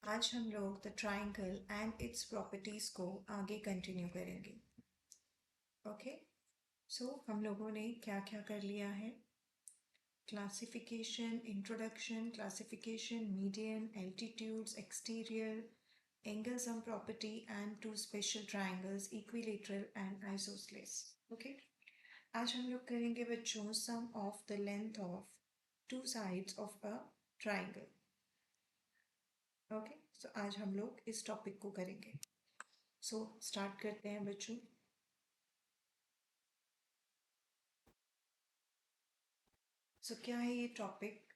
आज हम लोग the triangle and its properties को आगे कंटिन्यू करेंगे। ओके, सो हम लोगों ने क्या क्या कर लिया है? Classification, introduction, classification, median, altitudes, exterior, angle sum property and two special triangles, equilateral and isosceles. Okay, आज हम लोग करेंगे बच्चों sum of the length of two sides of a triangle. Okay, so आज हम लोग इस टॉपिक को करेंगे। सो स्टार्ट करते हैं बच्चों। सो क्या है ये टॉपिक?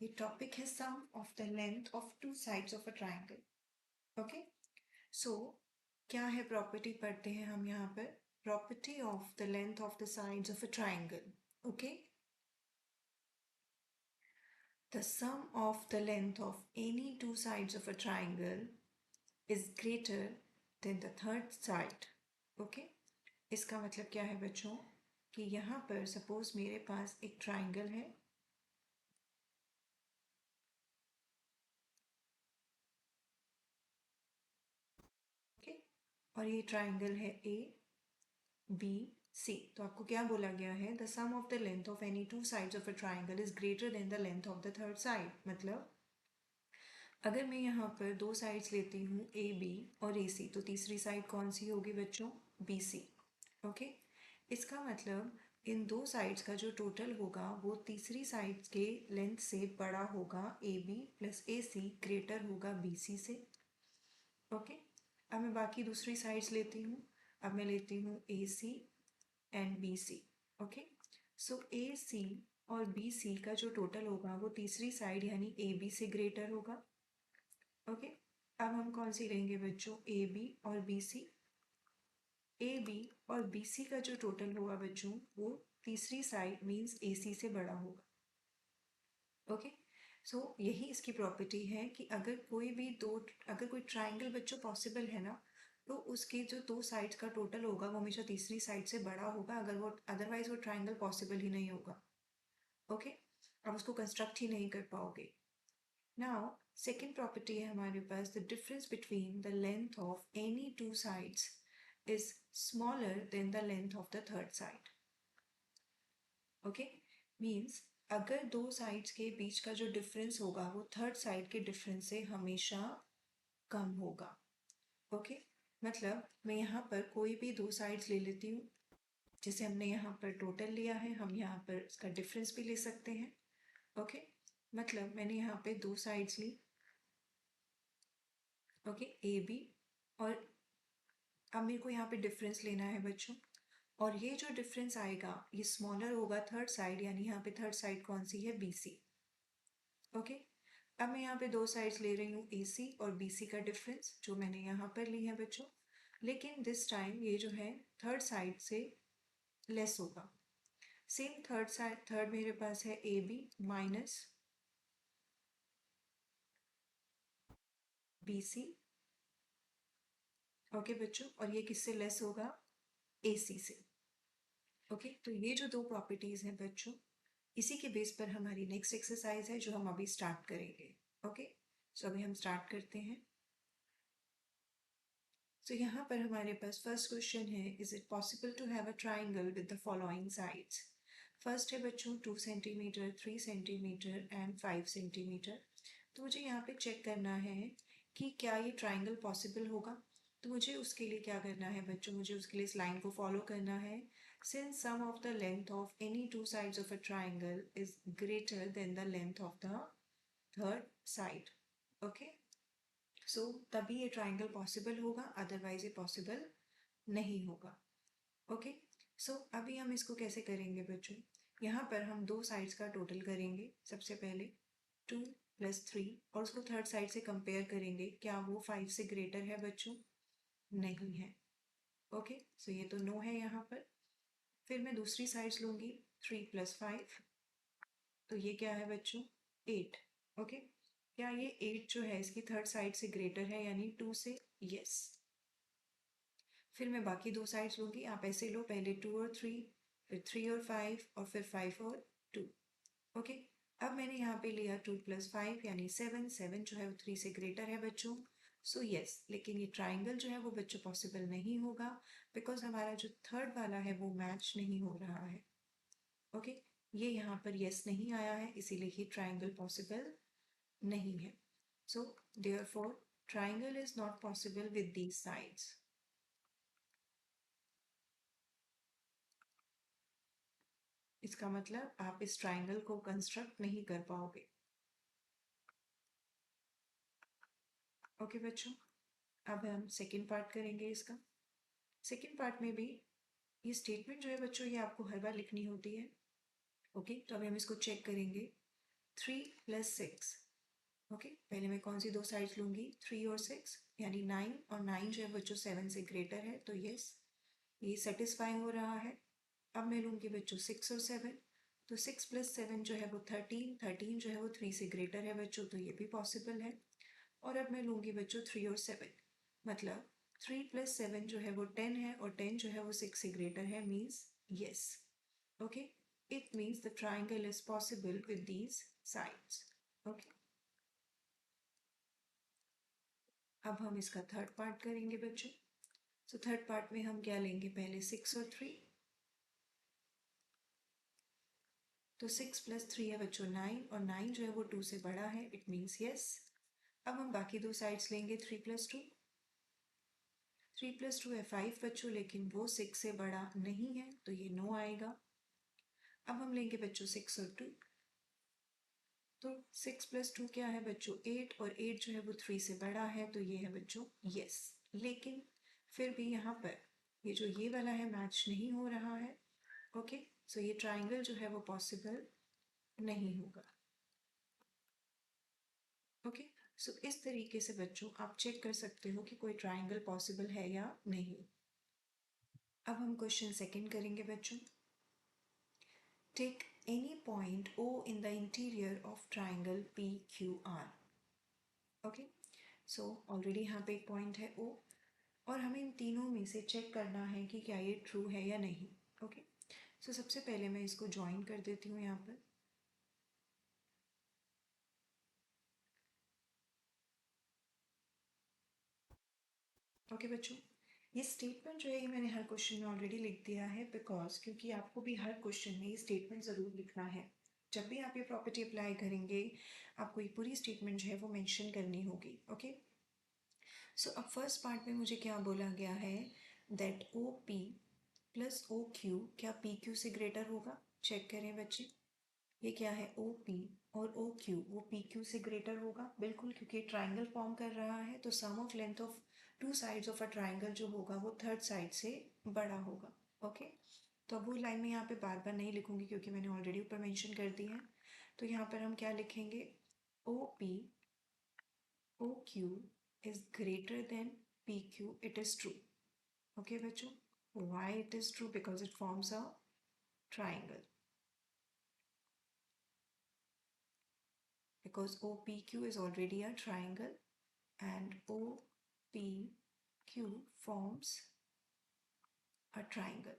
ये टॉपिक है sum of the length of two sides of a triangle. Okay, so क्या है प्रॉपर्टी? पढ़ते हैं हम यहाँ पर। Property of the length of the sides of a triangle. Okay, the sum of the length of any two sides of a triangle is greater than the third side. Okay, इसका मतलब क्या है बच्चों कि यहाँ पर सपोज मेरे पास एक ट्राइंगल है। ओके, और ये ट्राइंगल है ए बी सी। तो आपको क्या बोला गया है? The sum of the length of any two sides of a triangle is greater than the length of the third side. मतलब अगर मैं यहाँ पर दो साइड्स लेती हूँ ए बी और ए सी, तो तीसरी साइड कौन सी होगी बच्चों? B C. ओके, इसका मतलब इन दो साइड्स का जो टोटल होगा वो तीसरी साइड के लेंथ से बड़ा होगा। A B plus A C greater होगा बी सी से। ओके, अब मैं बाकी दूसरी साइड्स लेती हूँ। अब मैं लेती हूँ ए सी एंड बी सी। ओके, सो ए सी और बी सी का जो टोटल होगा वो तीसरी साइड यानी ए बी से ग्रेटर होगा। ओके, अब हम कौन सी लेंगे बच्चों? ए बी और बी सी। ए बी और बी सी का जो टोटल होगा बच्चों वो तीसरी साइड मीन्स ए सी से बड़ा होगा। ओके, सो यही इसकी प्रॉपर्टी है कि अगर कोई ट्राइंगल बच्चों पॉसिबल है ना, तो उसके जो दो साइड्स का टोटल होगा वो हमेशा तीसरी साइड से बड़ा होगा। अगर वो अदरवाइज वो ट्राइंगल पॉसिबल ही नहीं होगा। ओके, आप उसको कंस्ट्रक्ट ही नहीं कर पाओगे। नाउ सेकेंड प्रॉपर्टी है हमारे पास, the difference between the length of any two sides is smaller than the length of the third side. Okay, means अगर दो साइड्स के बीच का जो डिफरेंस होगा वो थर्ड साइड के डिफरेंस से हमेशा कम होगा। ओके, मतलब मैं यहाँ पर कोई भी दो साइड्स ले लेती हूँ। जैसे हमने यहाँ पर टोटल लिया है, हम यहाँ पर इसका डिफरेंस भी ले सकते हैं। ओके, मतलब मैंने यहाँ पे दो साइड्स ली। ओके, ए बी, और अब मेरे को यहाँ पे डिफरेंस लेना है बच्चों। और ये जो डिफरेंस आएगा ये स्मॉलर होगा थर्ड साइड, यानी यहाँ पे थर्ड साइड कौन सी है? B C. ओके, अब मैं यहाँ पे दो साइड्स ले रही हूँ ए सी और बी सी का डिफरेंस जो मैंने यहाँ पर ली है बच्चों। लेकिन दिस टाइम ये जो है थर्ड साइड से लेस होगा। सेम थर्ड साइड, थर्ड मेरे पास है A B minus B C. Okay बच्चों, और ये किससे लेस होगा? ए सी से। ओके, तो ये जो दो प्रॉपर्टीज हैं बच्चों, इसी के बेस पर हमारी नेक्स्ट एक्सरसाइज है जो हम अभी स्टार्ट करेंगे। ओके, सो अभी हम स्टार्ट करते हैं। सो यहाँ पर हमारे पास फर्स्ट क्वेश्चन है, is it possible to have a triangle with the following sides? First है बच्चों 2 सेंटीमीटर, 3 सेंटीमीटर एंड 5 सेंटीमीटर। तो मुझे यहाँ पे चेक करना है कि क्या ये ट्राइंगल पॉसिबल होगा। तो मुझे उसके लिए क्या करना है बच्चों? मुझे उसके लिए इस लाइन को फॉलो करना है। Since sum of the length of any two sides of a triangle is greater than the length of the third side. Okay, so तभी ये ट्राइंगल पॉसिबल होगा, अदरवाइज ये पॉसिबल नहीं होगा। ओके, सो अभी हम इसको कैसे करेंगे बच्चों? यहाँ पर हम दो साइड्स का टोटल करेंगे। सबसे पहले 2 + 3 और उसको थर्ड साइड से कंपेयर करेंगे। क्या वो 5 से ग्रेटर है बच्चों? नहीं है। ओके, सो ये तो नो है यहाँ पर। फिर मैं दूसरी साइड्स लूँगी 3 + 5, तो ये क्या है बच्चों? 8। ओके, क्या ये 8 जो है इसकी थर्ड साइड से ग्रेटर है यानी 2 से? यस। फिर मैं बाकी दो साइड्स लूँगी। आप ऐसे लो, पहले 2 और 3, फिर 3 और 5 और फिर 5 और 2। ओके, अब मैंने यहाँ पे लिया 2 + 5 यानी 7, 7 जो है वो 3 से ग्रेटर है बच्चों। सो यस, लेकिन ये ट्राइंगल जो है वो बच्चों पॉसिबल नहीं होगा बिकॉज हमारा जो थर्ड वाला है वो मैच नहीं हो रहा है। ओके, ये यहाँ पर यस नहीं आया है, इसीलिए ही ट्राइंगल पॉसिबल नहीं है। So therefore triangle is not possible with these sides. इसका मतलब आप इस ट्राइंगल को कंस्ट्रक्ट नहीं कर पाओगे। ओके बच्चों, अब हम सेकेंड पार्ट करेंगे इसका। सेकेंड पार्ट में भी ये स्टेटमेंट जो है बच्चों ये आपको हर बार लिखनी होती है। ओके, तो अभी हम इसको चेक करेंगे। 3 + 6। ओके, पहले मैं कौन सी दो साइड्स लूंगी, 3 और 6 यानी 9, और 9 जो है बच्चों 7 से ग्रेटर है, तो यस ये सेटिस्फाई हो रहा है। अब मैं लूंगी बच्चों 6 और 7, तो 6 + 7 जो है वो 13, 13 जो है वो 3 से ग्रेटर है बच्चों, तो ये भी पॉसिबल है। और अब मैं लूंगी बच्चों 3 और 7, मतलब 3 + 7 जो है वो 10 है और 10 जो है वो 6 से ग्रेटर है, means yes. Okay, it means the triangle is possible with these sides. Okay, अब हम इसका थर्ड पार्ट करेंगे बच्चों। सो थर्ड पार्ट में हम क्या लेंगे, पहले 6 और 3, तो 6 + 3 है बच्चों 9, और 9 जो है वो 2 से बड़ा है, इट मीन्स yes. अब हम बाकी दो साइड्स लेंगे, 3 + 2, 3 + 2 है 5 बच्चों, लेकिन वो 6 से बड़ा नहीं है, तो ये नो आएगा। अब हम लेंगे बच्चों 6 और 2, तो 6 + 2 क्या है बच्चों 8, और 8 जो है वो 3 से बड़ा है, तो ये है बच्चों yes. लेकिन फिर भी यहाँ पर ये जो ये वाला है मैच नहीं हो रहा है। ओके, सो ये ट्राइंगल जो है वो पॉसिबल नहीं होगा। ओके, सो इस तरीके से बच्चों आप चेक कर सकते हो कि कोई ट्राइंगल पॉसिबल है या नहीं। अब हम क्वेश्चन सेकंड करेंगे बच्चों। Take any point O in the interior of triangle PQR. Okay, so already यहाँ पे एक पॉइंट है O, और हमें इन तीनों में से चेक करना है कि क्या ये ट्रू है या नहीं। ओके, सो सबसे पहले मैं इसको ज्वाइन कर देती हूँ यहाँ पर। ओके बच्चों, ये स्टेटमेंट जो है ये मैंने हर क्वेश्चन में ऑलरेडी लिख दिया है, बिकॉज क्योंकि आपको भी हर क्वेश्चन में ये स्टेटमेंट ज़रूर लिखना है। जब भी आप ये प्रॉपर्टी अप्लाई करेंगे आपको ये पूरी स्टेटमेंट जो है वो मेंशन करनी होगी। ओके, सो अब फर्स्ट पार्ट में मुझे क्या बोला गया है, दैट OP + OQ क्या PQ से ग्रेटर होगा। चेक करें बच्चे, ये क्या है OP और OQ, वो PQ से ग्रेटर होगा बिल्कुल, क्योंकि ट्राइंगल फॉर्म कर रहा है, तो sum of length of two sides of a triangle जो होगा वो थर्ड साइड से बड़ा होगा। ओके, तो अब वो लाइन में यहाँ पे बार बार नहीं लिखूंगी क्योंकि मैंने ऑलरेडी ऊपर मेंशन कर दी है। तो यहाँ पर हम क्या लिखेंगे, OP OQ is greater than PQ, it is true. Okay बच्चों, why it is true, because it forms a triangle, because OPQ is already a triangle and OPQ forms a triangle.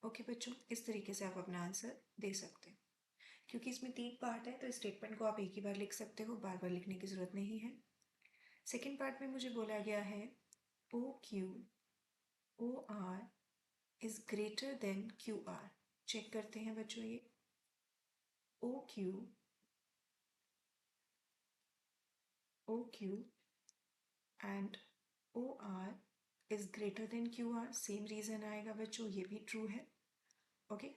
Okay बच्चों, इस तरीके से आप अपना answer दे सकते हैं। क्योंकि इसमें 3 पार्ट है तो स्टेटमेंट को आप एक ही बार लिख सकते हो, बार बार लिखने की ज़रूरत नहीं है। सेकेंड पार्ट में मुझे बोला गया है OQ OR is greater than QR। Check करते हैं बच्चों, ये OQ and OR is greater than QR, same reason आएगा बच्चों, ये भी ट्रू है। ओके,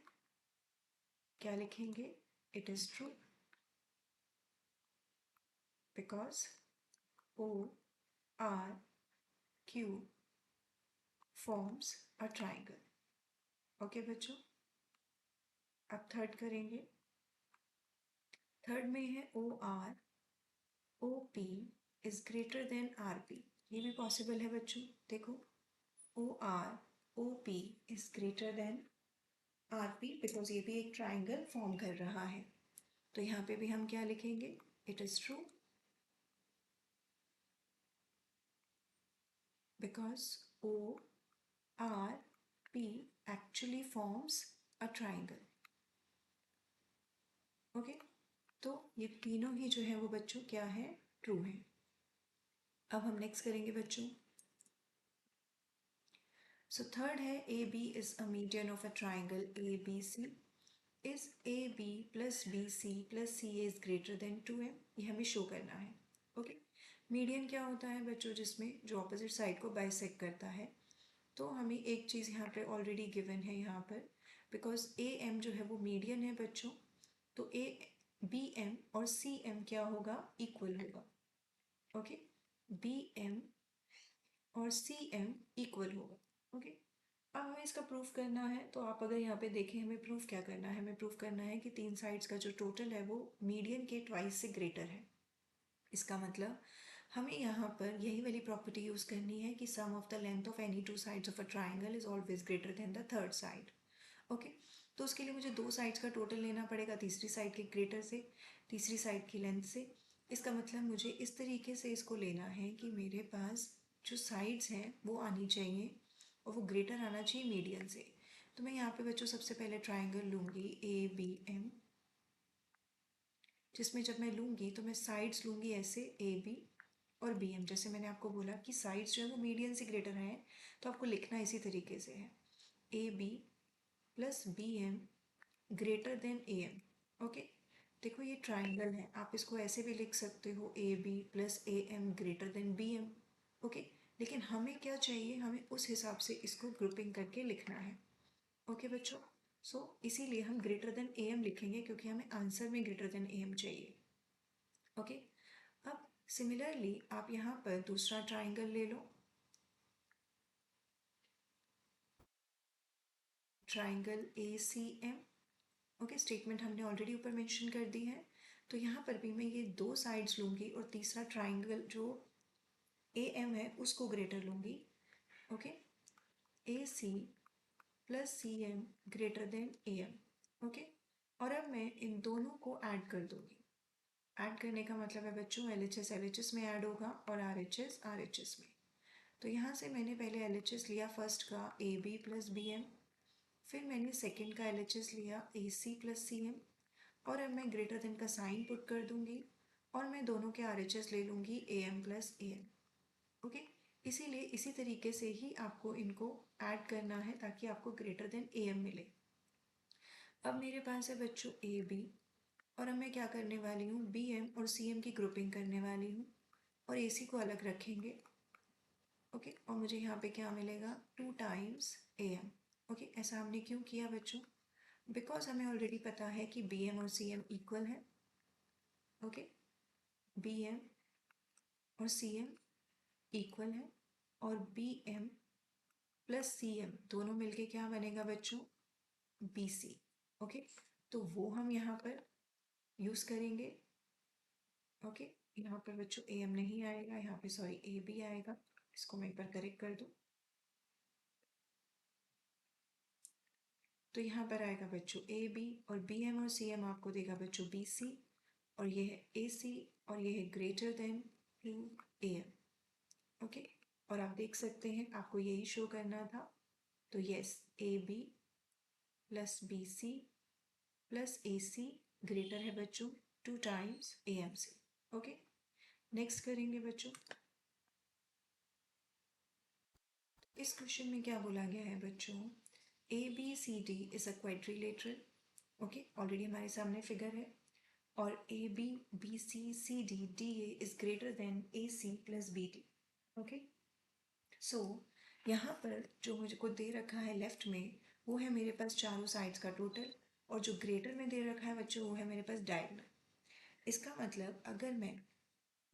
क्या लिखेंगे, it is true because ORQ forms a triangle. Okay बच्चों, अब थर्ड करेंगे। थर्ड में है OP is greater than RP, ये भी पॉसिबल है बच्चों। देखो, OP is greater than RP because ये भी एक ट्राइंगल फॉर्म कर रहा है, तो यहाँ पे भी हम क्या लिखेंगे, it is true because ORP actually forms a triangle. Okay, तो ये तीनों ही जो है वो बच्चों क्या है, ट्रू है। अब हम नेक्स्ट करेंगे बच्चों। सो थर्ड है A B is a median of a triangle A B C. Is A B plus B C plus C A is greater than 2m। ये हमें शो करना है। ओके, मीडियन क्या होता है बच्चों, जिसमें जो ऑपोजिट साइड को बाइसेक्ट करता है। तो हमें एक चीज़ यहाँ पे ऑलरेडी गिवन है यहाँ पर, बिकॉज ए एम जो है वो मीडियन है बच्चों, तो ए बी एम और सी एम क्या होगा, इक्वल होगा। ओके, बी एम और सी एम इक्वल होगा। ओके, अब हमें इसका प्रूफ करना है। तो आप अगर यहाँ पे देखें, हमें प्रूफ क्या करना है, हमें प्रूफ करना है कि तीन साइड्स का जो टोटल है वो मीडियन के ट्वाइस से ग्रेटर है। इसका मतलब हमें यहाँ पर यही वाली प्रॉपर्टी यूज़ करनी है कि sum of the length of any two sides of a triangle is always greater than the third side. Okay, तो उसके लिए मुझे दो साइड्स का टोटल लेना पड़ेगा, तीसरी साइड के ग्रेटर से, तीसरी साइड की लेंथ से। इसका मतलब मुझे इस तरीके से इसको लेना है कि मेरे पास जो साइड्स हैं वो आनी चाहिए और वो ग्रेटर आना चाहिए मीडियन से। तो मैं यहाँ पे बच्चों सबसे पहले ट्राइंगल लूँगी ए बी एम, जिसमें जब मैं लूँगी तो मैं साइड्स लूँगी ऐसे ए बी और बी एम। जैसे मैंने आपको बोला कि साइड्स जो है वो मीडियन से ग्रेटर हैं, तो आपको लिखना इसी तरीके से है, A B plus B M greater than A M. Okay, देखो ये ट्राइंगल है, आप इसको ऐसे भी लिख सकते हो, A B plus A M greater than B M. Okay, लेकिन हमें क्या चाहिए, हमें उस हिसाब से इसको ग्रुपिंग करके लिखना है। ओके बच्चों, सो इसीलिए हम ग्रेटर देन ए एम लिखेंगे, क्योंकि हमें आंसर में ग्रेटर देन ए एम चाहिए। ओके, अब सिमिलरली आप यहाँ पर दूसरा ट्राइंगल ले लो, triangle A C M. Okay, statement हमने ऑलरेडी ऊपर मेंशन कर दी है। तो यहाँ पर भी मैं ये दो साइड्स लूँगी और तीसरा ट्राइंगल जो ए एम है उसको ग्रेटर लूँगी। Okay, A C plus C M greater than A M. Okay, और अब मैं इन दोनों को ऐड कर दूँगी। ऐड करने का मतलब है बच्चों, एल एच एस में ऐड होगा और आर एच एस में। तो यहाँ से मैंने पहले एल एच एस लिया फर्स्ट का, A B plus B M. फिर मैंने सेकेंड का एल एच एस लिया, ए सी प्लस सी एम। और अब मैं ग्रेटर देन का साइन पुट कर दूंगी और मैं दोनों के आर एच एस ले लूँगी, A M plus A M. Okay, इसीलिए इसी तरीके से ही आपको इनको ऐड करना है ताकि आपको ग्रेटर देन ए एम मिले। अब मेरे पास है बच्चों ए बी, और अब मैं क्या करने वाली हूँ, बी एम और सी एम की ग्रुपिंग करने वाली हूँ और ए सी को अलग रखेंगे। ओके, और मुझे यहाँ पे क्या मिलेगा, 2 टाइम्स ए एम। ओके, ऐसा हमने क्यों किया बच्चों, बिकॉज हमें ऑलरेडी पता है कि बी एम और सी एम इक्वल है। ओके, बी एम और सी एम इक्वल है, और B M plus C M दोनों मिलके क्या बनेगा बच्चों, बी सी। ओके, तो वो हम यहाँ पर यूज़ करेंगे। ओके, यहाँ पर बच्चों ए एम नहीं आएगा, यहाँ पे सॉरी ए बी आएगा। इसको मैं एक बार करेक्ट कर दूँ, तो यहाँ पर आएगा बच्चों ए बी, और बी एम और सी एम आपको देगा बच्चों बी सी, और ये है ए सी, और ये है greater than two A M. Okay, और आप देख सकते हैं आपको यही शो करना था। तो yes, A B plus B C plus A C greater है बच्चों 2 टाइम्स ए एम से। ओके, नेक्स्ट करेंगे बच्चों। इस क्वेश्चन में क्या बोला गया है बच्चों, A B C D is a quadrilateral. Okay, already हमारे सामने फिगर है, और A B B C C D D A is greater than A C plus B D. Okay, so यहाँ पर जो मुझे को दे रखा है लेफ्ट में, वो है मेरे पास चारों साइड्स का टोटल, और जो ग्रेटर में दे रखा है बच्चों वो है मेरे पास डायगोनल। इसका मतलब अगर मैं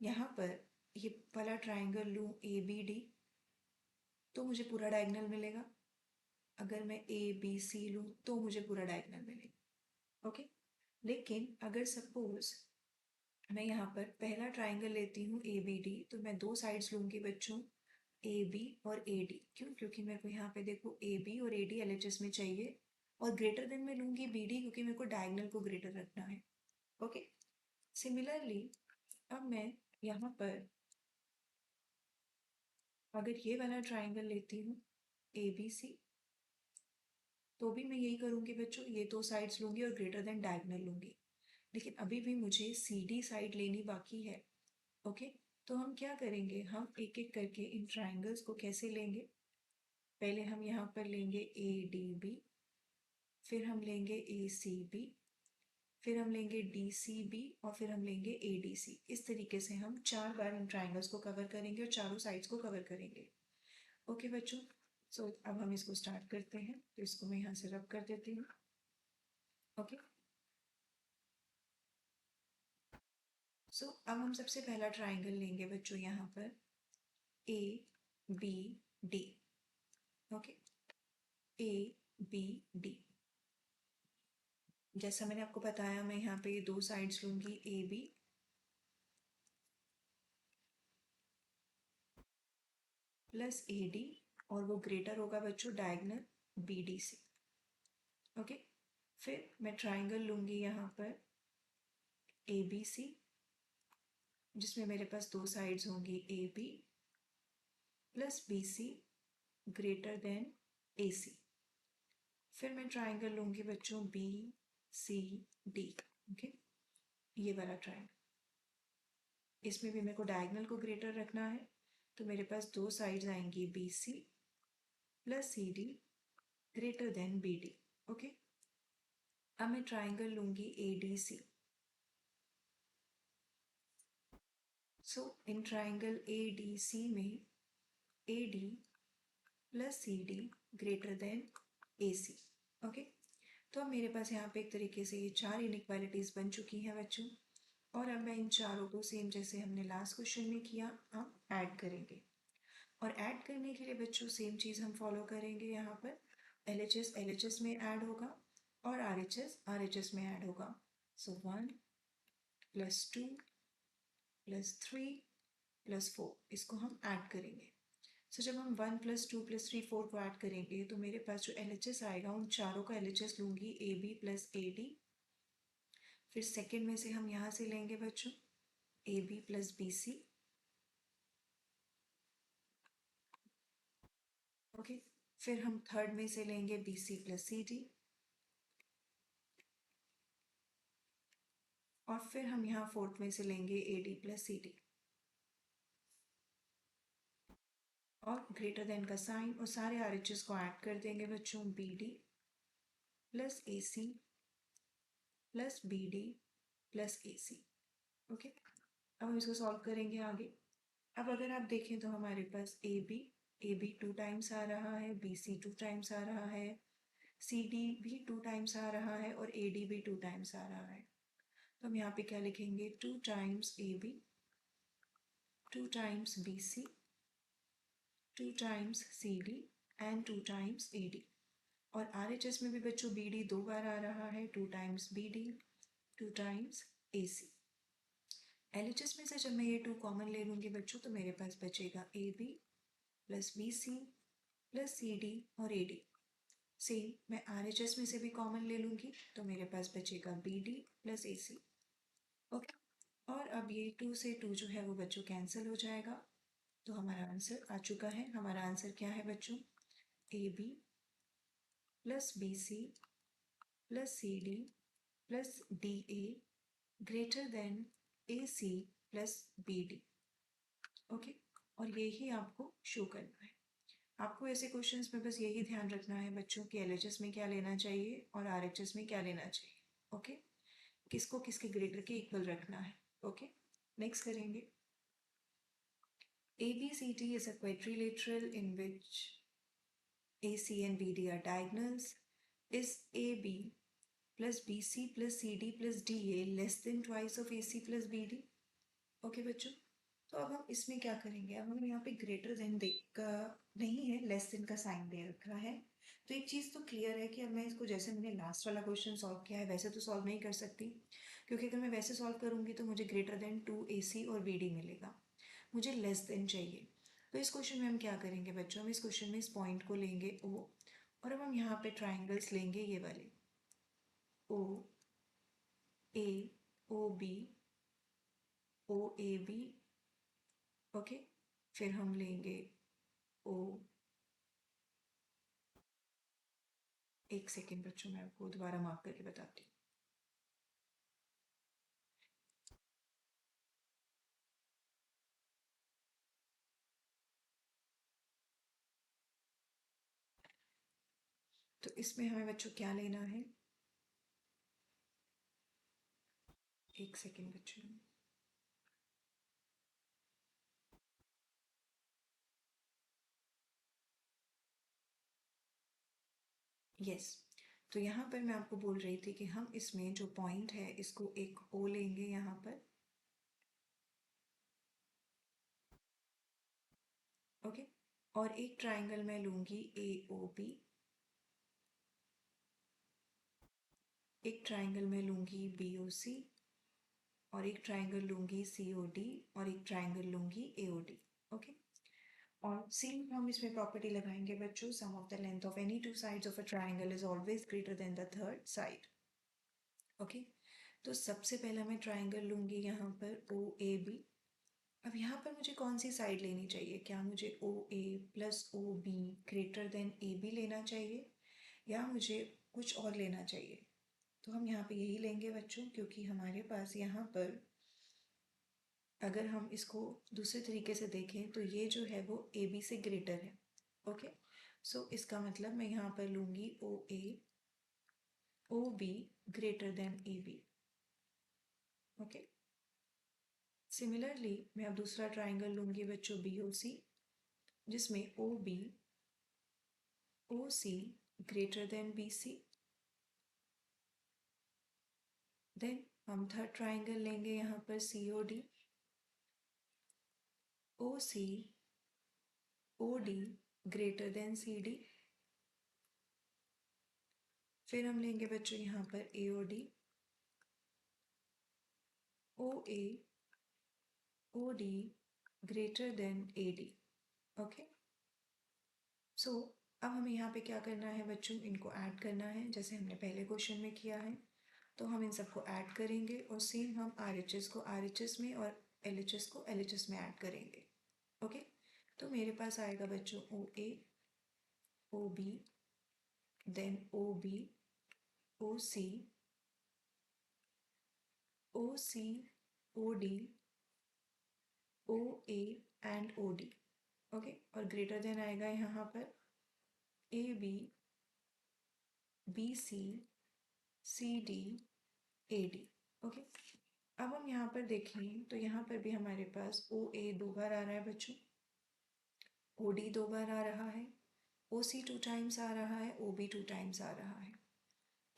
यहाँ पर ये वाला ट्राइंगल लूँ ए बी डी, तो मुझे पूरा डायगोनल मिलेगा। अगर मैं ए बी सी लूँ तो मुझे पूरा डायगोनल मिलेगा। ओके, लेकिन अगर सपोज मैं यहाँ पर पहला ट्राइंगल लेती हूँ ए बी डी, तो मैं दो साइड्स लूँगी बच्चों, ए बी और ए डी। क्यों, क्योंकि मेरे को यहाँ पे देखो ए बी और A D L H S में चाहिए, और ग्रेटर देन में लूँगी बी डी, क्योंकि मेरे को डायगोनल को ग्रेटर रखना है। ओके, सिमिलरली अब मैं यहाँ पर अगर ये वाला ट्राइंगल लेती हूँ ए बी सी, तो भी मैं यही करूँगी बच्चों, ये दो साइड्स लूँगी और ग्रेटर देन डायगोनल लूँगी। लेकिन अभी भी मुझे सी डी साइड लेनी बाकी है। ओके, तो हम क्या करेंगे, हम एक एक करके इन ट्राइंगल्स को कैसे लेंगे। पहले हम यहाँ पर लेंगे ए डी बी, फिर हम लेंगे ए सी बी, फिर हम लेंगे डी सी बी, और फिर हम लेंगे ए डी सी। इस तरीके से हम 4 बार इन ट्राइंगल्स को कवर करेंगे और चारों साइड्स को कवर करेंगे। ओके बच्चों, सो अब हम इसको स्टार्ट करते हैं। तो इसको मैं यहाँ से रब कर देती हूँ। ओके, सो अब हम सबसे पहला ट्राइंगल लेंगे बच्चों, यहाँ पर A B D. Okay, A B D, जैसा मैंने आपको बताया मैं यहाँ पे दो साइड्स लूंगी, A B plus A D, और वो ग्रेटर होगा बच्चों डायगनल बी डी से। ओके, फिर मैं ट्राइंगल लूंगी यहाँ पर ए बी सी, जिसमें मेरे पास दो साइड्स होंगी A B plus B C greater than A C. फिर मैं ट्राइंगल लूंगी बच्चों बी सी डी। ओके, ये वाला ट्राइंगल, इसमें भी मेरे को डायगनल को ग्रेटर रखना है, तो मेरे पास दो साइड्स आएंगी B C plus C D greater than B D. Okay, अब मैं ट्राइंगल लूंगी A D C. So in triangle A D C में A D plus C D greater than A C. Okay, तो अब मेरे पास यहाँ पे एक तरीके से ये चार इनइक्वालिटीज बन चुकी हैं बच्चों, और अब मैं इन चारों को सेम जैसे हमने लास्ट क्वेश्चन में किया हम ऐड करेंगे। और ऐड करने के लिए बच्चों सेम चीज़ हम फॉलो करेंगे। यहाँ पर एल एच एस में ऐड होगा और आर एच एस में ऐड होगा। सो 1 + 2 + 3 + 4, इसको हम ऐड करेंगे। सो जब हम 1 + 2 + 3 4 को ऐड करेंगे तो मेरे पास जो एल एच एस आएगा उन चारों का एल एच एस लूँगी A B plus A D. फिर सेकेंड में से हम यहाँ से लेंगे बच्चों A B plus B C. Okay, फिर हम थर्ड में से लेंगे B C plus C D, और फिर हम यहाँ फोर्थ में से लेंगे A D plus C D, और ग्रेटर देन का साइन, और सारे आर एच एस को ऐड कर देंगे बच्चों B D plus A C plus B D plus A C. Okay, अब हम इसको सॉल्व करेंगे आगे। अब अगर आप देखें तो हमारे पास ए बी 2 टाइम्स आ रहा है, बी सी 2 टाइम्स आ रहा है, सी डी भी 2 टाइम्स आ रहा है, और ए डी भी 2 टाइम्स आ रहा है। तो हम यहाँ पे क्या लिखेंगे, 2 times A B, 2 times B C, 2 times C D and 2 times A D. और आर एच एस में भी बच्चों बी डी 2 बार आ रहा है, 2 टाइम्स बी डी, 2 टाइम्स ए सी। एल एच एस में से जब मैं ये 2 कॉमन ले लूँगी बच्चों तो मेरे पास बचेगा A B plus B C plus C D और ए डी। सेम मैं आर एच एस में से भी कॉमन ले लूँगी तो मेरे पास बचेगा B D plus A C. Okay, और अब ये 2 से 2 जो है वो बच्चों कैंसिल हो जाएगा, तो हमारा आंसर आ चुका है। हमारा आंसर क्या है बच्चों, A B plus B C plus C D plus D A greater than A C plus B D. Okay, और यही आपको शो करना है। आपको ऐसे क्वेश्चंस में बस यही ध्यान रखना है बच्चों कि एलएचएस में क्या लेना चाहिए और आरएचएस में क्या लेना चाहिए। ओके, किसको किसके ग्रेटर के इक्वल रखना है। ओके, नेक्स्ट करेंगे। ABCD is a quadrilateral in which AC and BD are diagonals. Is AB plus BC plus CD plus DA less than twice of AC plus BD? Okay बच्चों, तो अब हम इसमें क्या करेंगे, अब हमें यहाँ पे ग्रेटर देन देख नहीं है, लेस देन का साइन दे रखा है। तो एक चीज़ तो क्लियर है कि अब मैं इसको जैसे मैंने लास्ट वाला क्वेश्चन सॉल्व किया है वैसे तो सॉल्व नहीं कर सकती, क्योंकि अगर मैं वैसे सॉल्व करूँगी तो मुझे ग्रेटर देन 2 AC और BD मिलेगा, मुझे लेस देन चाहिए। तो इस क्वेश्चन में हम क्या करेंगे बच्चों, हम इस क्वेश्चन में इस पॉइंट को लेंगे O, और अब हम यहाँ पे ट्राइंगल्स लेंगे ये वाले O A O B O A B। Okay, फिर हम लेंगे ओ, एक सेकेंड बच्चों मैं आपको दोबारा मार्क करके बताती हूँ। तो इसमें हमें बच्चों क्या लेना है, एक सेकेंड बच्चों, यस। तो यहाँ पर मैं आपको बोल रही थी कि हम इसमें जो पॉइंट है इसको एक ओ लेंगे यहाँ पर, ओके। और एक ट्राइंगल मैं लूँगी ए ओ बी, एक ट्राइंगल मैं लूँगी बी ओ सी, और एक ट्राइंगल लूँगी सी ओ डी, और एक ट्राइंगल लूँगी ए ओ डी, ओके। और सेम हम इसमें प्रॉपर्टी लगाएंगे बच्चों, sum of the length of any two sides of a triangle is always greater than the third side, okay. तो सबसे पहला मैं ट्राइंगल लूँगी यहाँ पर ओ ए बी। अब यहाँ पर मुझे कौन सी साइड लेनी चाहिए, क्या मुझे O A plus O B greater than A B लेना चाहिए, या मुझे कुछ और लेना चाहिए? तो हम यहाँ पे यही लेंगे बच्चों, क्योंकि हमारे पास यहाँ पर अगर हम इसको दूसरे तरीके से देखें तो ये जो है वो ए बी से ग्रेटर है, ओके। सो इसका मतलब मैं यहाँ पर लूँगी O A O B greater than A B, okay. Similarly मैं अब दूसरा ट्राइंगल लूँगी बच्चों बी ओ सी, जिसमें O B O C greater than B C. Then हम थर्ड ट्राइंगल लेंगे यहाँ पर C O D, O C O D greater than C D. फिर हम लेंगे बच्चों यहाँ पर A O D, O A O D greater than A D, okay. So अब हमें यहाँ पे क्या करना है बच्चों, इनको ऐड करना है जैसे हमने पहले क्वेश्चन में किया है। तो हम इन सबको ऐड करेंगे और सेम हम आर एच एस को आर एच एस में और एल एच एस को एल एच एस में ऐड करेंगे, ओके। तो मेरे पास आएगा बच्चों O A O B, then O B O C O C O D O A and O D, okay. और ग्रेटर देन आएगा यहाँ पर A B B C C D A D, okay. अब हम यहाँ पर देखें तो यहाँ पर भी हमारे पास ओ ए दो बार आ रहा है बच्चों, ओ डी दो बार आ रहा है, ओ सी टू टाइम्स आ रहा है, ओ बी टू टाइम्स आ रहा है।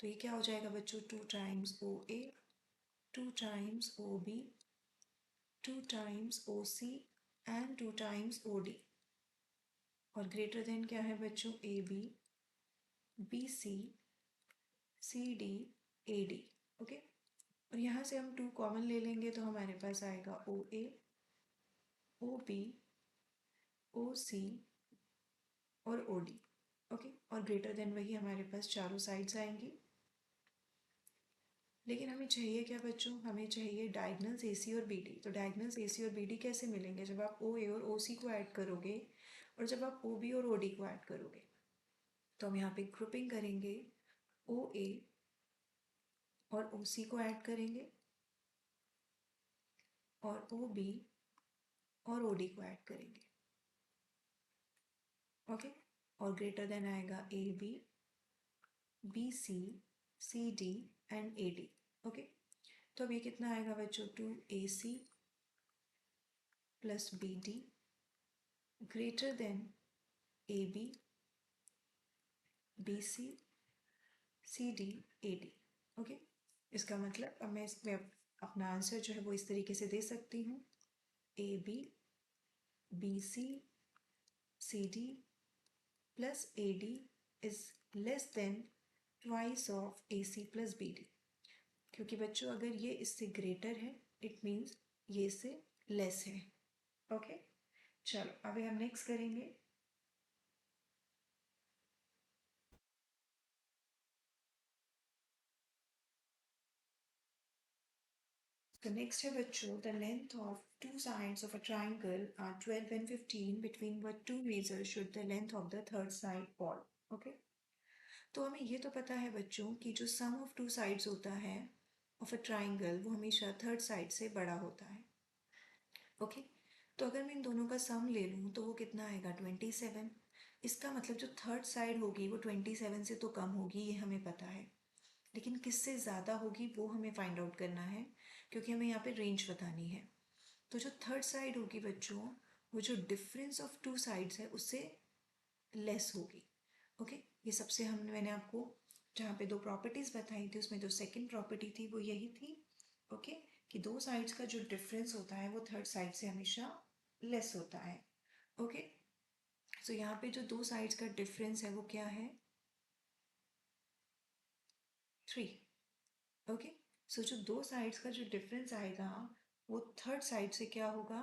तो ये क्या हो जाएगा बच्चों, two times O A, two times O B, two times O C and two times O D. और ग्रेटर देन क्या है बच्चों, A B B C C D A D, okay. और यहाँ से हम टू कॉमन ले लेंगे तो हमारे पास आएगा ओ ए ओ बी ओ सी और ओ डी, ओके। और ग्रेटर देन वही हमारे पास चारों साइड्स आएंगी। लेकिन हमें चाहिए क्या बच्चों, हमें चाहिए डायगनल्स ए सी और बी डी। तो डायगनल्स ए सी और बी डी कैसे मिलेंगे, जब आप ओ ए और ओ सी को ऐड करोगे और जब आप ओ बी और ओ डी को ऐड करोगे। तो हम यहाँ पे ग्रुपिंग करेंगे, ओ ए और ओ सी को ऐड करेंगे और ओ बी और ओ डी को ऐड करेंगे, ओके। और ग्रेटर देन आएगा A B B C C D and A D, okay. तो अब ये कितना आएगा बच्चों, two A C plus B D greater than A B B C C D A D, okay. इसका मतलब अब मैं इसमें अपना आंसर जो है वो इस तरीके से दे सकती हूँ, A B B C C D plus A D is less than twice of A C plus B D. क्योंकि बच्चों अगर ये इससे ग्रेटर है इट मीन्स ये इससे लेस है, ओके। चलो अभी हम नेक्स्ट करेंगे। तो नेक्स्ट है बच्चों, the length of two sides of a triangle are 12 and 15, between what two measures should the length of the third side fall, okay. तो हमें ये तो पता है बच्चों कि जो सम ऑफ टू साइड्स होता है ऑफ अ ट्राइंगल वो हमेशा थर्ड साइड से बड़ा होता है, ओके। तो अगर मैं इन दोनों का सम ले लूँ तो वो कितना आएगा, 27। इसका मतलब जो थर्ड साइड होगी वो 27 से तो कम होगी, ये हमें पता है, लेकिन किससे ज़्यादा होगी वो हमें फाइंड आउट करना है, क्योंकि हमें यहाँ पे रेंज बतानी है। तो जो थर्ड साइड होगी बच्चों, वो जो डिफरेंस ऑफ टू साइड्स है उससे लेस होगी। ओके, ये सबसे मैंने आपको जहाँ पे दो प्रॉपर्टीज़ बताई थी उसमें जो सेकंड प्रॉपर्टी थी वो यही थी। ओके, कि दो साइड्स का जो डिफरेंस होता है वो थर्ड साइड से हमेशा लेस होता है। ओके, सो यहाँ पे जो दो साइड्स का डिफरेंस है वो क्या है, 3। ओके, सो जो दो साइड्स का जो डिफरेंस आएगा वो थर्ड साइड से क्या होगा,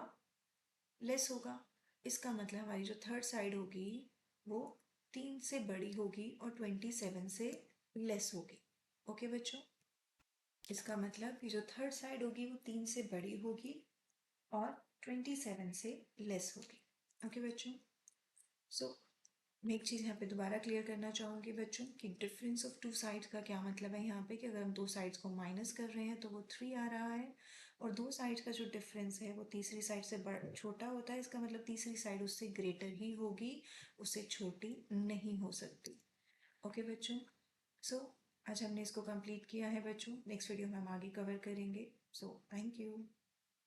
लेस होगा। इसका मतलब हमारी जो थर्ड साइड होगी वो 3 से बड़ी होगी और 27 से लेस होगी। ओके बच्चों, इसका मतलब कि जो थर्ड साइड होगी वो 3 से बड़ी होगी और 27 से लेस होगी। ओके बच्चों, सो मैं एक चीज़ यहाँ पे दोबारा क्लियर करना चाहूँगी बच्चों कि डिफरेंस ऑफ टू साइड्स का क्या मतलब है यहाँ पे, कि अगर हम दो साइड्स को माइनस कर रहे हैं तो वो 3 आ रहा है, और दो साइड्स का जो डिफरेंस है वो तीसरी साइड से छोटा होता है, इसका मतलब तीसरी साइड उससे ग्रेटर ही होगी, उससे छोटी नहीं हो सकती। ओके बच्चों, सो आज हमने इसको कंप्लीट किया है बच्चों, नेक्स्ट वीडियो में हम आगे कवर करेंगे। So thank you.